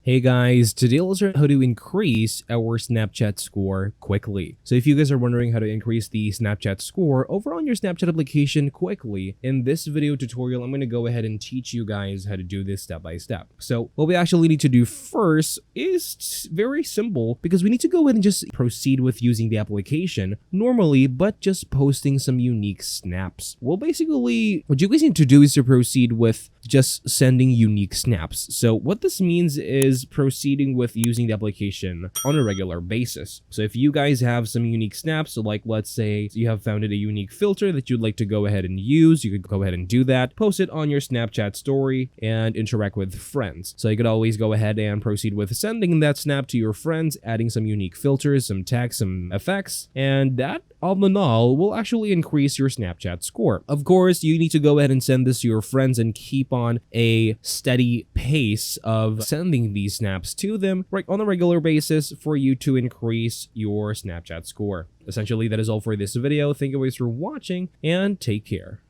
Hey guys, today let's learn how to increase our Snapchat score quickly. So if you guys are wondering how to increase the Snapchat score over on your Snapchat application quickly, in this video tutorial, I'm going to go ahead and teach you guys how to do this step by step. So what we actually need to do first is very simple because we need to go ahead and just proceed with using the application normally, but just posting some unique snaps. Well, basically, what you guys need to do is to proceed with just sending unique snaps. So what this means is proceeding with using the application on a regular basis. So if you guys have some unique snaps, so like let's say you have found a unique filter that you'd like to go ahead and use, you could go ahead and do that, post it on your Snapchat story and interact with friends. So you could always go ahead and proceed with sending that snap to your friends, adding some unique filters, some text, some effects, and that all in all will actually increase your Snapchat score. Of course, you need to go ahead and send this to your friends and keep on a steady pace of sending these snaps to them right on a regular basis for you to increase your Snapchat score. Essentially, that is all for this video. Thank you guys for watching and take care.